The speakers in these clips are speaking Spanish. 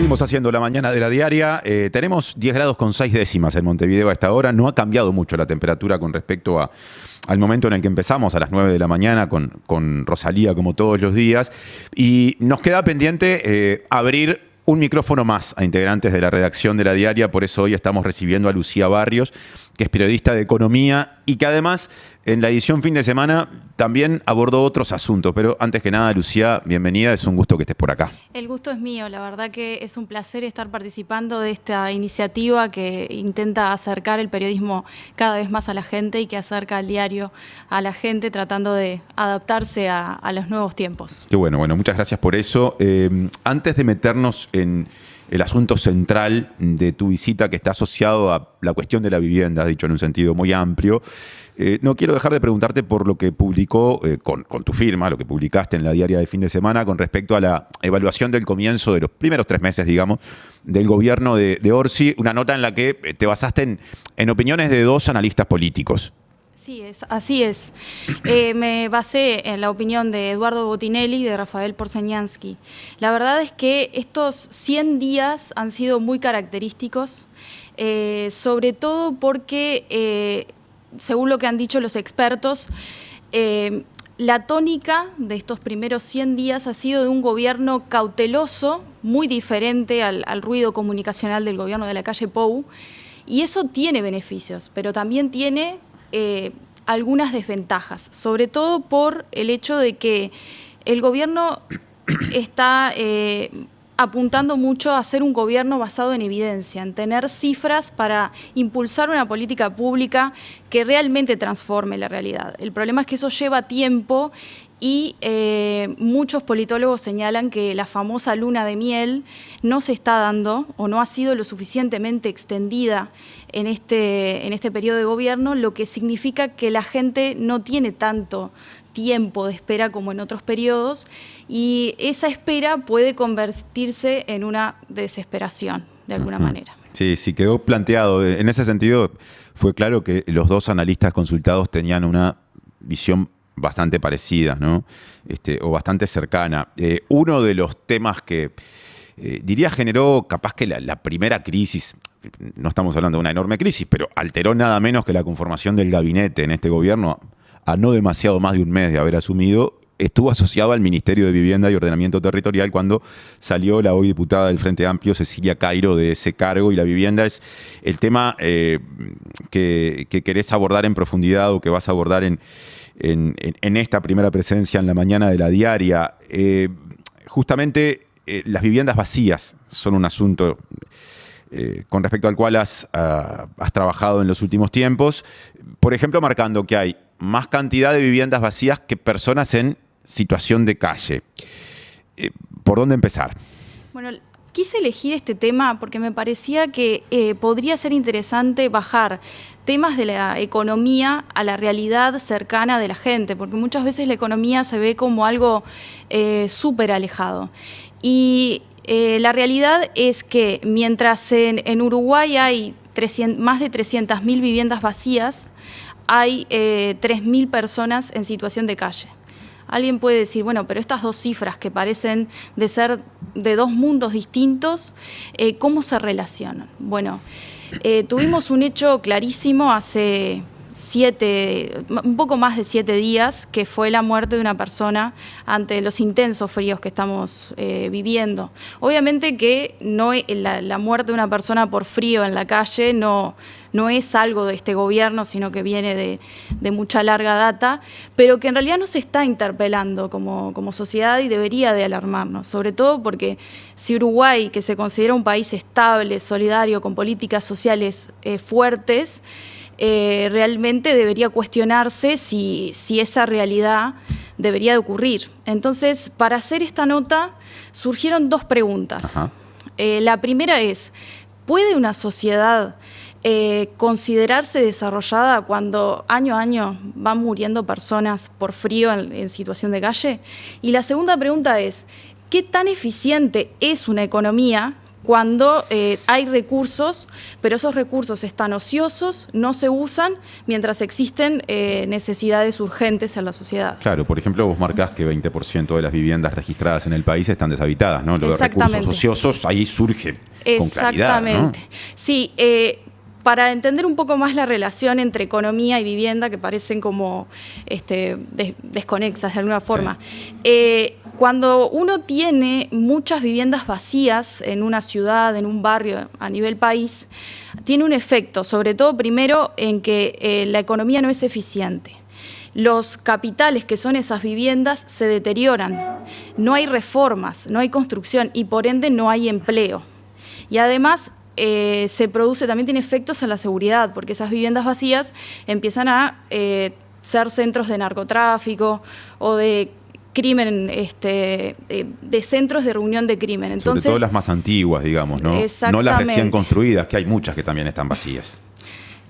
Seguimos haciendo la mañana de la diaria. Tenemos 10 grados con 6 décimas en Montevideo a esta hora. No ha cambiado mucho la temperatura con respecto al momento en el que empezamos, a las 9 de la mañana, con Rosalía, como todos los días. Y nos queda pendiente abrir un micrófono más a integrantes de la redacción de la diaria. Por eso hoy estamos recibiendo a Lucía Barrios, que es periodista de economía y que además en la edición fin de semana también abordó otros asuntos. Pero antes que nada, Lucía, bienvenida, es un gusto que estés por acá. El gusto es mío, la verdad que es un placer estar participando de esta iniciativa que intenta acercar el periodismo cada vez más a la gente y que acerca al diario a la gente tratando de adaptarse a los nuevos tiempos. Qué bueno, muchas gracias por eso. Antes de meternos en el asunto central de tu visita, que está asociado a la cuestión de la vivienda, dicho en un sentido muy amplio, no quiero dejar de preguntarte por lo que publicó con tu firma, lo que publicaste en la diaria del fin de semana con respecto a la evaluación del comienzo de los primeros 3 meses, digamos, del gobierno de Orsi, una nota en la que te basaste en opiniones de 2 analistas políticos. Sí, así es. Me basé en la opinión de Eduardo Botinelli y de Rafael Porceñansky. La verdad es que estos 100 días han sido muy característicos, sobre todo porque, según lo que han dicho los expertos, la tónica de estos primeros 100 días ha sido de un gobierno cauteloso, muy diferente al ruido comunicacional del gobierno de la calle Pou, y eso tiene beneficios, pero también tiene algunas desventajas, sobre todo por el hecho de que el gobierno está apuntando mucho a ser un gobierno basado en evidencia, en tener cifras para impulsar una política pública que realmente transforme la realidad. El problema es que eso lleva tiempo y muchos politólogos señalan que la famosa luna de miel no se está dando o no ha sido lo suficientemente extendida en este periodo de gobierno, lo que significa que la gente no tiene tanto tiempo de espera como en otros periodos y esa espera puede convertirse en una desesperación de alguna manera. Sí, quedó planteado. En ese sentido fue claro que los 2 analistas consultados tenían una visión bastante parecida, ¿no? O bastante cercana. Uno de los temas que diría generó capaz que la primera crisis, no estamos hablando de una enorme crisis, pero alteró nada menos que la conformación del gabinete en este gobierno a no demasiado más de un mes de haber asumido, estuvo asociado al Ministerio de Vivienda y Ordenamiento Territorial cuando salió la hoy diputada del Frente Amplio, Cecilia Cairo, de ese cargo. Y la vivienda es el tema que querés abordar en profundidad o que vas a abordar en esta primera presencia en la mañana de la diaria. Justamente las viviendas vacías son un asunto con respecto al cual has trabajado en los últimos tiempos. Por ejemplo, marcando que hay más cantidad de viviendas vacías que personas en situación de calle. ¿Por dónde empezar? Bueno, quise elegir este tema porque me parecía que podría ser interesante bajar temas de la economía a la realidad cercana de la gente, porque muchas veces la economía se ve como algo súper alejado. Y la realidad es que mientras en Uruguay hay más de 300.000 viviendas vacías, hay 3.000 personas en situación de calle. Alguien puede decir, bueno, pero estas 2 cifras que parecen de ser de 2 mundos distintos, ¿cómo se relacionan? Bueno, tuvimos un hecho clarísimo hace un poco más de 7 días, que fue la muerte de una persona ante los intensos fríos que estamos viviendo. Obviamente que la muerte de una persona por frío en la calle no es algo de este gobierno, sino que viene de mucha larga data, pero que en realidad nos está interpelando como sociedad y debería de alarmarnos, sobre todo porque si Uruguay, que se considera un país estable, solidario, con políticas sociales fuertes, realmente debería cuestionarse si esa realidad debería de ocurrir. Entonces, para hacer esta nota surgieron 2 preguntas. La primera es, ¿puede una sociedad considerarse desarrollada cuando año a año van muriendo personas por frío en situación de calle? Y la segunda pregunta es, ¿qué tan eficiente es una economía cuando hay recursos, pero esos recursos están ociosos, no se usan, mientras existen necesidades urgentes en la sociedad. Claro, por ejemplo, vos marcás que 20% de las viviendas registradas en el país están deshabitadas, ¿no? Lo de recursos ociosos ahí surge con claridad, ¿no? Sí, para entender un poco más la relación entre economía y vivienda, que parecen como desconexas de alguna forma. Sí. Cuando uno tiene muchas viviendas vacías en una ciudad, en un barrio, a nivel país, tiene un efecto, sobre todo primero en que la economía no es eficiente. Los capitales que son esas viviendas se deterioran, no hay reformas, no hay construcción y por ende no hay empleo. Y además se produce, también tiene efectos en la seguridad, porque esas viviendas vacías empiezan a ser centros de narcotráfico o de crimen, de centros de reunión de crimen. Entonces, sobre todo las más antiguas, digamos, ¿no? No las recién construidas, que hay muchas que también están vacías.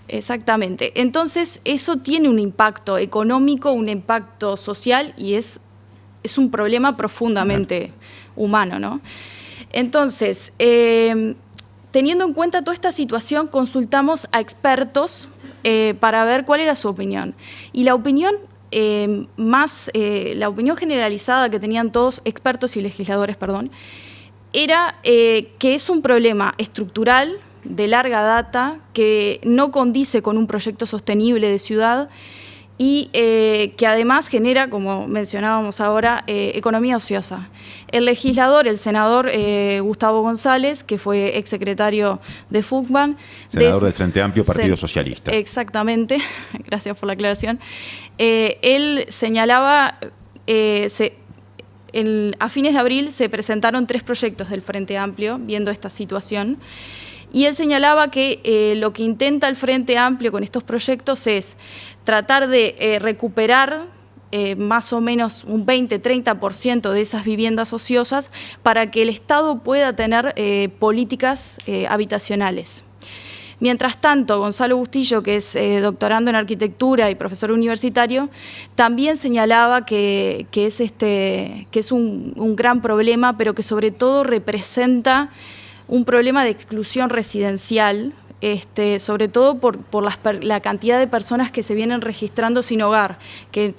Exactamente. Entonces, eso tiene un impacto económico, un impacto social y es un problema profundamente humano, ¿no? Entonces, teniendo en cuenta toda esta situación, consultamos a expertos para ver cuál era su opinión. Y la opinión la opinión generalizada que tenían todos expertos y legisladores, era que es un problema estructural de larga data que no condice con un proyecto sostenible de ciudad y que además genera, como mencionábamos ahora, economía ociosa. El legislador, el senador Gustavo González, que fue exsecretario de FUCBAN. Senador del Frente Amplio, Partido Socialista. Exactamente, gracias por la aclaración. Él señalaba, a fines de abril se presentaron 3 proyectos del Frente Amplio viendo esta situación. Y él señalaba que lo que intenta el Frente Amplio con estos proyectos es tratar de recuperar más o menos un 20-30% de esas viviendas ociosas para que el Estado pueda tener políticas habitacionales. Mientras tanto, Gonzalo Bustillo, que es doctorando en arquitectura y profesor universitario, también señalaba que es un gran problema, pero que sobre todo representa un problema de exclusión residencial, sobre todo por la cantidad de personas que se vienen registrando sin hogar, que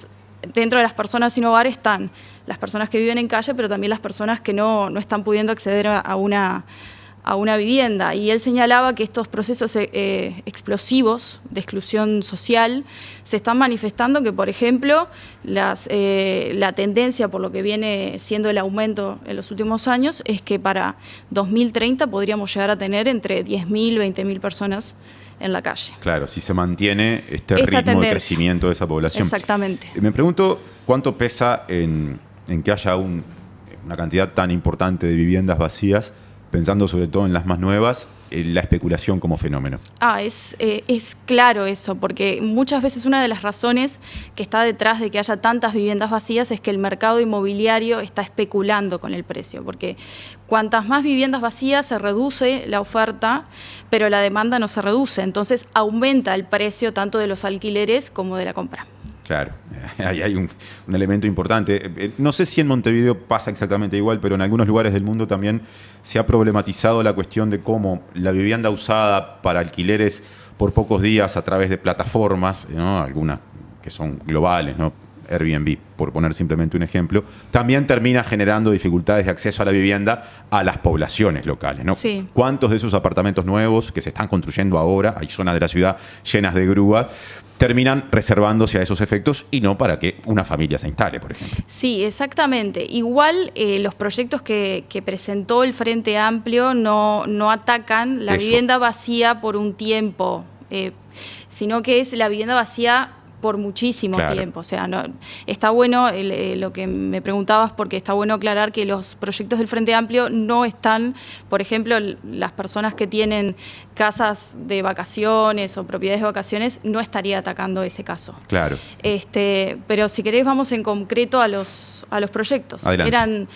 dentro de las personas sin hogar están las personas que viven en calle, pero también las personas que no están pudiendo acceder a una vivienda. Y él señalaba que estos procesos explosivos de exclusión social se están manifestando, que por ejemplo la tendencia por lo que viene siendo el aumento en los últimos años es que para 2030 podríamos llegar a tener entre 10.000 y 20.000 personas en la calle. Claro, si se mantiene esta ritmo tendencia de crecimiento de esa población. Exactamente. Me pregunto cuánto pesa en que haya una cantidad tan importante de viviendas vacías, pensando sobre todo en las más nuevas, la especulación como fenómeno. Es claro eso, porque muchas veces una de las razones que está detrás de que haya tantas viviendas vacías es que el mercado inmobiliario está especulando con el precio, porque cuantas más viviendas vacías se reduce la oferta, pero la demanda no se reduce, entonces aumenta el precio tanto de los alquileres como de la compra. Claro, ahí hay un elemento importante. No sé si en Montevideo pasa exactamente igual, pero en algunos lugares del mundo también se ha problematizado la cuestión de cómo la vivienda usada para alquileres por pocos días a través de plataformas, ¿no? Algunas que son globales, ¿no? Airbnb, por poner simplemente un ejemplo, también termina generando dificultades de acceso a la vivienda a las poblaciones locales, ¿no? Sí. ¿Cuántos de esos apartamentos nuevos que se están construyendo ahora, hay zonas de la ciudad llenas de grúas, terminan reservándose a esos efectos y no para que una familia se instale, por ejemplo? Sí, exactamente. Igual los proyectos que presentó el Frente Amplio no atacan la vivienda vacía por un tiempo, sino que es la vivienda vacía por muchísimo tiempo. O sea, está bueno lo que me preguntabas, porque está bueno aclarar que los proyectos del Frente Amplio no están, por ejemplo, las personas que tienen casas de vacaciones o propiedades de vacaciones, no estaría atacando ese caso. Claro. Pero si querés vamos en concreto a los proyectos. Adelante.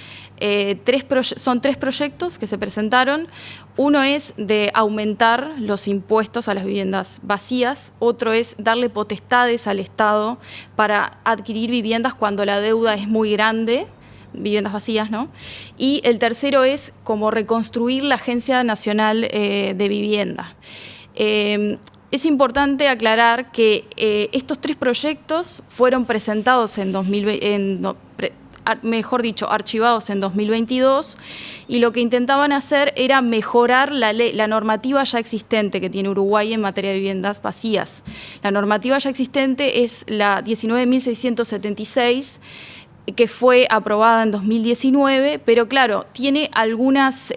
Son 3 proyectos que se presentaron. Uno es de aumentar los impuestos a las viviendas vacías, otro es darle potestades al Estado para adquirir viviendas cuando la deuda es muy grande viviendas vacías, ¿no? Y el tercero es como reconstruir la Agencia Nacional de Vivienda. Es importante aclarar que estos 3 proyectos fueron presentados en 2020, mejor dicho, archivados en 2022, y lo que intentaban hacer era mejorar la normativa ya existente que tiene Uruguay en materia de viviendas vacías. La normativa ya existente es la 19.676, que fue aprobada en 2019, pero claro, tiene algunas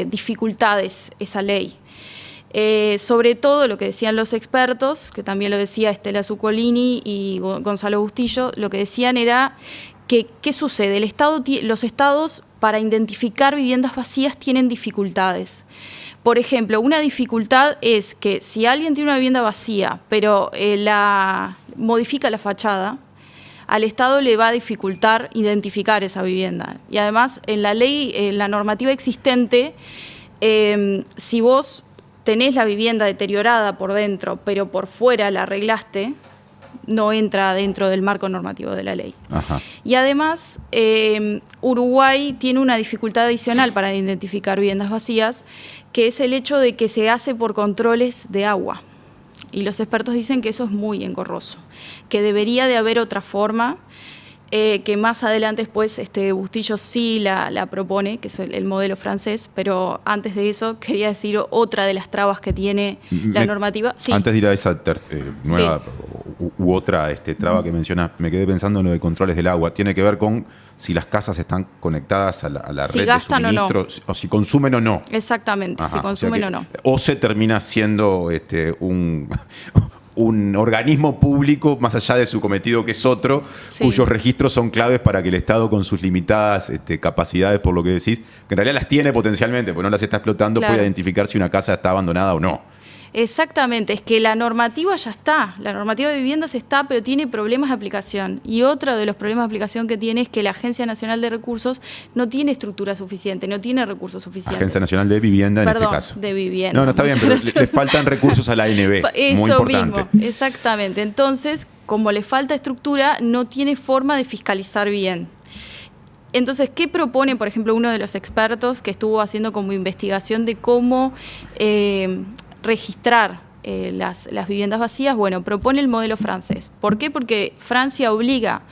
dificultades esa ley. Sobre todo lo que decían los expertos, que también lo decía Estela Zuccolini y Gonzalo Bustillo, lo que decían era que, ¿qué sucede? Los estados para identificar viviendas vacías tienen dificultades. Por ejemplo, una dificultad es que si alguien tiene una vivienda vacía, pero modifica la fachada, al Estado le va a dificultar identificar esa vivienda. Y además, en la ley, en la normativa existente, si vos tenés la vivienda deteriorada por dentro, pero por fuera la arreglaste, no entra dentro del marco normativo de la ley. Ajá. Y además, Uruguay tiene una dificultad adicional para identificar viviendas vacías, que es el hecho de que se hace por controles de agua. Y los expertos dicen que eso es muy engorroso, que debería de haber otra forma, que más adelante después Bustillo sí la propone, que es el modelo francés, pero antes de eso quería decir otra de las trabas que tiene la normativa. Sí. Antes de ir a esa nueva u otra traba que mencionas, me quedé pensando en lo de controles del agua. Tiene que ver con si las casas están conectadas a la si red de suministro, o si consumen o no. Exactamente, Ajá, si consumen o no. O se termina siendo un organismo público, más allá de su cometido que es otro, sí, cuyos registros son claves para que el Estado, con sus limitadas capacidades, por lo que decís, que en realidad las tiene potencialmente, porque no las está explotando, claro, pueda identificar si una casa está abandonada o no. Exactamente, es que la normativa ya está, la normativa de viviendas está, pero tiene problemas de aplicación. Y otro de los problemas de aplicación que tiene es que la Agencia Nacional de Recursos no tiene estructura suficiente, no tiene recursos suficientes. Agencia Nacional de Vivienda, en este caso. De Vivienda. No, está bien, pero le faltan recursos a la ANB, muy importante. Mismo, exactamente. Entonces, como le falta estructura, no tiene forma de fiscalizar bien. Entonces, ¿qué propone, por ejemplo, uno de los expertos que estuvo haciendo como investigación de cómo registrar las viviendas vacías? Bueno, propone el modelo francés. ¿Por qué? Porque Francia obliga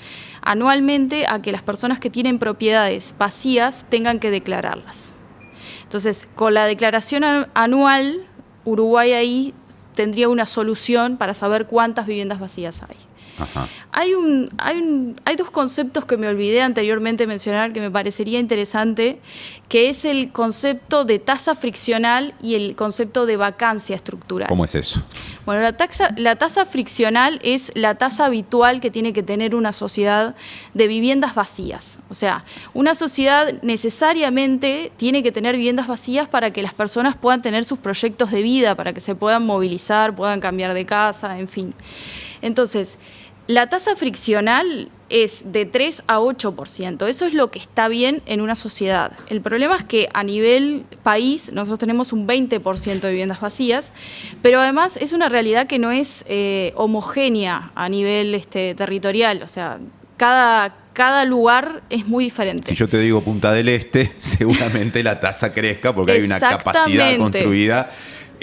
anualmente a que las personas que tienen propiedades vacías tengan que declararlas. Entonces, con la declaración anual, Uruguay ahí tendría una solución para saber cuántas viviendas vacías hay. Ajá. Hay 2 conceptos que me olvidé anteriormente mencionar que me parecería interesante, que es el concepto de tasa friccional y el concepto de vacancia estructural. ¿Cómo es eso? Bueno, la tasa friccional es la tasa habitual que tiene que tener una sociedad de viviendas vacías. O sea, una sociedad necesariamente tiene que tener viviendas vacías para que las personas puedan tener sus proyectos de vida, para que se puedan movilizar, puedan cambiar de casa, en fin. Entonces, la tasa friccional es de 3 a 8%. Eso es lo que está bien en una sociedad. El problema es que a nivel país nosotros tenemos un 20% de viviendas vacías, pero además es una realidad que no es homogénea a nivel territorial. O sea, cada lugar es muy diferente. Si yo te digo Punta del Este, seguramente la tasa crezca porque hay una capacidad construida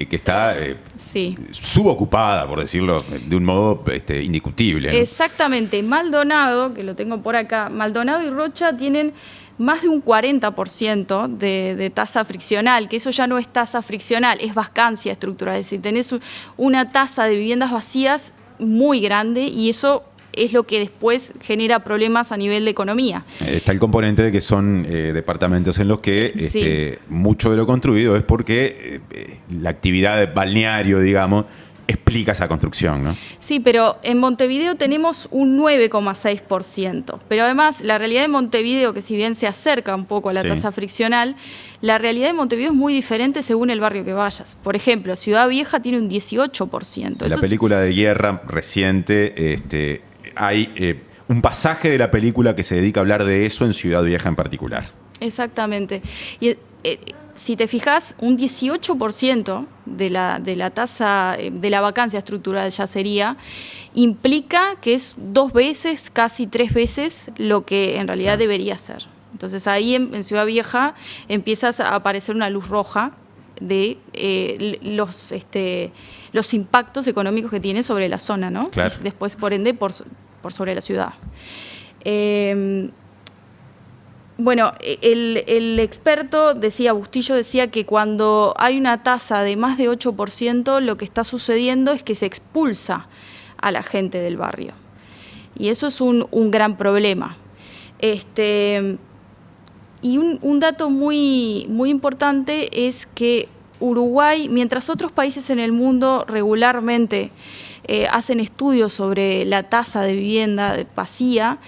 que está sí, subocupada, por decirlo de un modo indiscutible, ¿no? Exactamente. Maldonado, que lo tengo por acá, Maldonado y Rocha tienen más de un 40% de tasa friccional, que eso ya no es tasa friccional, es vacancia estructural. Es decir, tenés una tasa de viviendas vacías muy grande y eso es lo que después genera problemas a nivel de economía. Está el componente de que son departamentos en los que sí, mucho de lo construido es porque la actividad de balneario, digamos, explica esa construcción, ¿no? Sí, pero en Montevideo tenemos un 9,6%. Pero además, la realidad de Montevideo, que si bien se acerca un poco a la tasa friccional, la realidad de Montevideo es muy diferente según el barrio que vayas. Por ejemplo, Ciudad Vieja tiene un 18%. En la película de guerra reciente hay un pasaje de la película que se dedica a hablar de eso en Ciudad Vieja en particular. Exactamente. Y si te fijas, un 18% de la tasa de la vacancia estructural ya sería, implica que es 2 veces, casi 3 veces lo que en realidad debería ser. Entonces ahí en Ciudad Vieja empieza a aparecer una luz roja de los impactos económicos que tiene sobre la zona, ¿no? Claro. Y después, por ende, por sobre la ciudad. Bueno, el experto Bustillo decía que cuando hay una tasa de más de 8%, lo que está sucediendo es que se expulsa a la gente del barrio. Y eso es un gran problema. Y un dato muy, muy importante es que Uruguay, mientras otros países en el mundo regularmente hacen estudios sobre la tasa de vivienda vacía,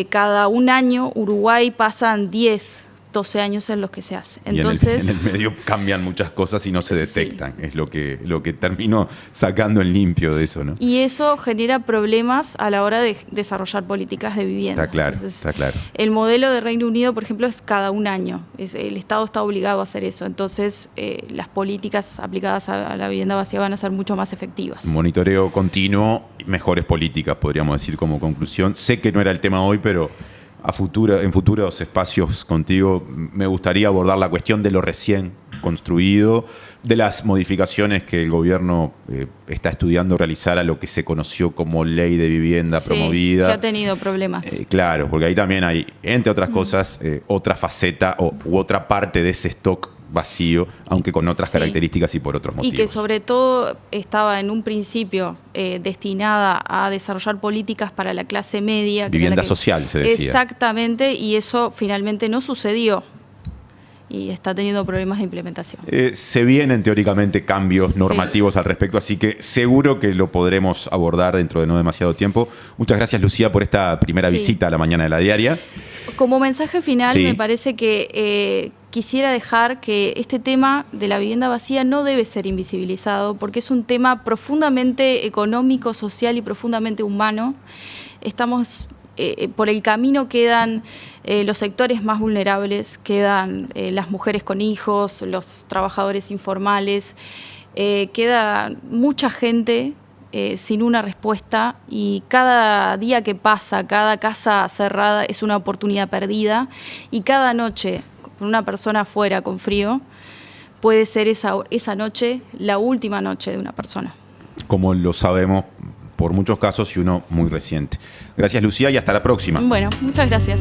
cada un año Uruguay pasan 10, 12 años en los que se hace. Entonces, y en el medio cambian muchas cosas y no se detectan. Sí. Es lo que termino sacando en limpio de eso, ¿no? Y eso genera problemas a la hora de desarrollar políticas de vivienda. Está claro, Entonces, está claro. El modelo de Reino Unido, por ejemplo, es cada un año. El Estado está obligado a hacer eso. Entonces, las políticas aplicadas a la vivienda vacía van a ser mucho más efectivas. Monitoreo continuo, mejores políticas, podríamos decir como conclusión. Sé que no era el tema hoy, pero en futuros espacios contigo me gustaría abordar la cuestión de lo recién construido, de las modificaciones que el gobierno está estudiando realizar a lo que se conoció como ley de vivienda promovida. Que ha tenido problemas. Claro, porque ahí también hay, entre otras cosas, otra faceta u otra parte de ese stock vacío, aunque con otras características y por otros motivos. Y que sobre todo estaba en un principio destinada a desarrollar políticas para la clase media. Vivienda social, se decía. Exactamente, y eso finalmente no sucedió. Y está teniendo problemas de implementación. Se vienen teóricamente cambios normativos al respecto, así que seguro que lo podremos abordar dentro de no demasiado tiempo. Muchas gracias, Lucía, por esta primera visita a la mañana de la diaria. Como mensaje final, me parece que quisiera dejar que este tema de la vivienda vacía no debe ser invisibilizado, porque es un tema profundamente económico, social y profundamente humano. Estamos por el camino, quedan los sectores más vulnerables, quedan las mujeres con hijos, los trabajadores informales, queda mucha gente sin una respuesta, y cada día que pasa, cada casa cerrada es una oportunidad perdida, y cada noche con una persona afuera con frío puede ser esa noche la última noche de una persona. Como lo sabemos por muchos casos y uno muy reciente. Gracias, Lucía, y hasta la próxima. Bueno, muchas gracias.